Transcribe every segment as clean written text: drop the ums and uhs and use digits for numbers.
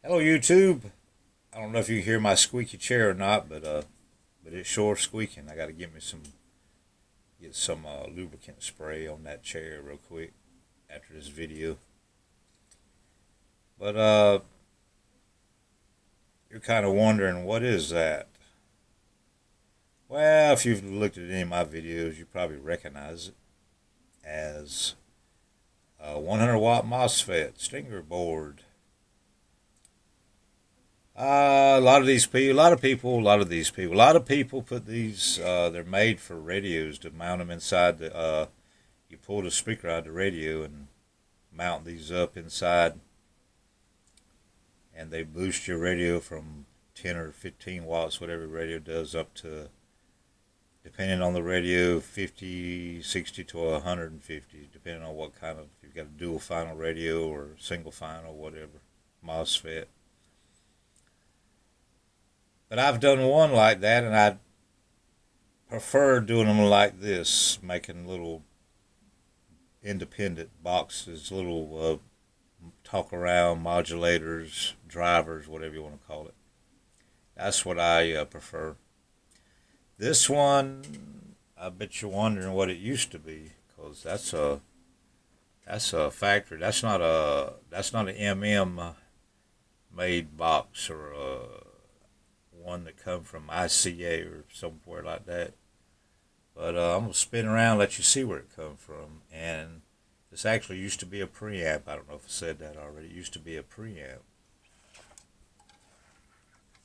Hello, YouTube. I don't know if you can hear my squeaky chair or not, but it's sure squeaking. I got to get some lubricant spray on that chair real quick after this video. But you're kind of wondering what is that? Well, if you've looked at any of my videos, you probably recognize it as a 100-watt MOSFET Stinger board. A lot of these people, a lot of people put these. They're made for radios to mount them inside the. You pull the speaker out of the radio and mount these up inside, and they boost your radio from 10 or 15 watts, whatever radio does, up to, depending on the radio, 50, 60 to 150, depending on what kind of. If you've got a dual final radio or single final, whatever, MOSFET. But I've done one like that, and I prefer doing them like this, making little independent boxes, little talk around modulators, drivers, whatever you want to call it. That's what I prefer. This one, I bet you're wondering what it used to be, because that's a factory. That's not an MM made box or one that come from ICA or somewhere like that. But I'm gonna spin around, let you see where it come from. And this actually used to be a preamp. I don't know if I said that already. It used to be a preamp.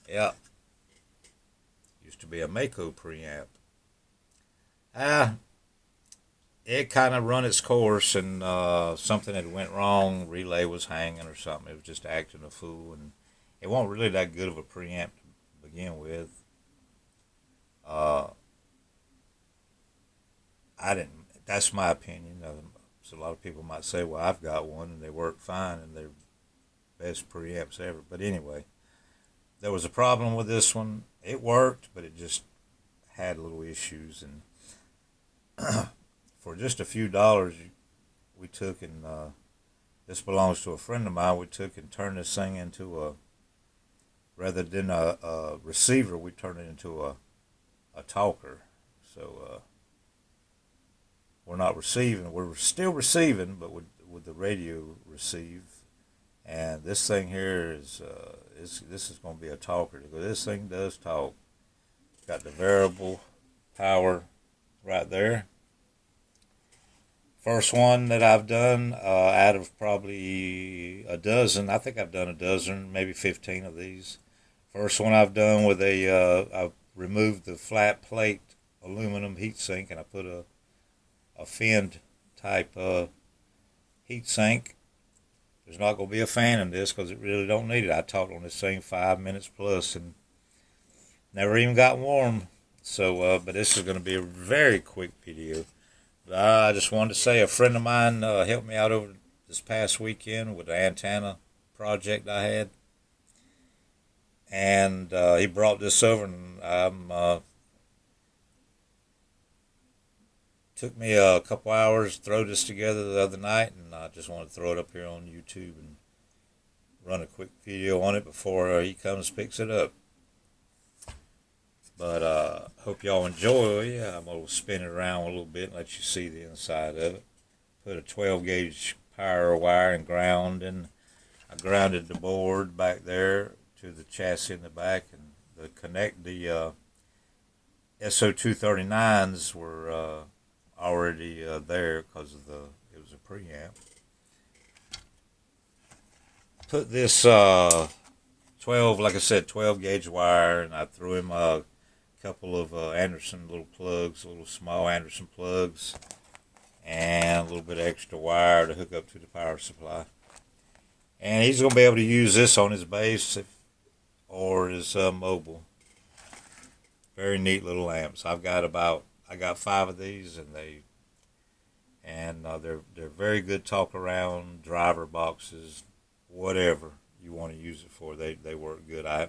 Yeah, used to be a maco preamp. Ah, it kind of run its course, and something had went wrong. Relay was hanging or something. It was just acting a fool, and it wasn't really that good of a preamp to begin with. Uh, I didn't. That's my opinion. So a lot of people might say, "Well, I've got one and they work fine and they're best preamps ever." But anyway, there was a problem with this one. It worked, but it just had little issues. And for just a few dollars, we took and this belongs to a friend of mine. We took and turned this thing into a rather than a receiver, we turned it into a talker. So we're not receiving. We're still receiving, but with the radio receive. And this thing here this is going to be a talker. This thing does talk. Got the variable power right there. First one that I've done out of probably a dozen. I think I've done a dozen, maybe 15 of these. First one I've done with I've removed the flat plate aluminum heat sink, and I put a finned type heat sink. There's not going to be a fan in this because it really don't need it. I talked on this thing 5 minutes plus and never even got warm. So, but this is going to be a very quick video. I just wanted to say a friend of mine helped me out over this past weekend with the antenna project I had. And he brought this over, and took me a couple hours to throw this together the other night, and I just wanted to throw it up here on YouTube and run a quick video on it before he comes and picks it up. But hope y'all enjoy. Yeah, I'm going to spin it around a little bit and let you see the inside of it. Put a 12 gauge power wire and ground, and I grounded the board back there to the chassis in the back, and the SO239s were already there because it was a preamp. Put this 12, like I said, 12 gauge wire, and I threw him a couple of Anderson little small Anderson plugs, and a little bit of extra wire to hook up to the power supply. And he's going to be able to use this on his base or his mobile. Very neat little amps. I got 5 of these, and they're very good talk around driver boxes, whatever you want to use it for. They work good. I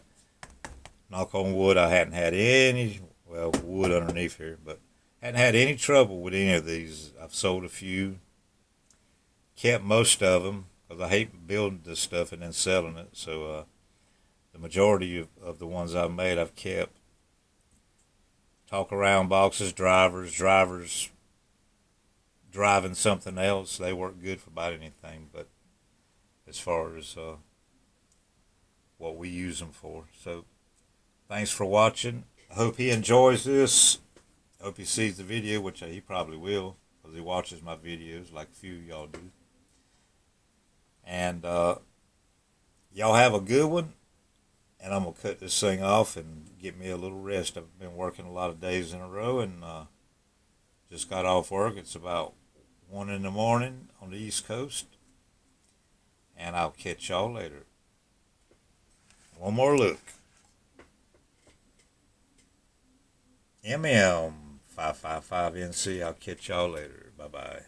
knock on wood, I hadn't had any wood underneath here, but hadn't had any trouble with any of these. I've sold a few, kept most of them because I hate building this stuff and then selling it. So the majority of the ones I've made, I've kept talk around boxes, drivers driving something else. They work good for about anything, but as far as what we use them for. So thanks for watching. I hope he enjoys this. I hope he sees the video, which he probably will, because he watches my videos like a few of y'all do. And y'all have a good one. And I'm going to cut this thing off and get me a little rest. I've been working a lot of days in a row, and just got off work. It's about 1 in the morning on the East Coast. And I'll catch y'all later. One more look. MM555NC. I'll catch y'all later. Bye-bye.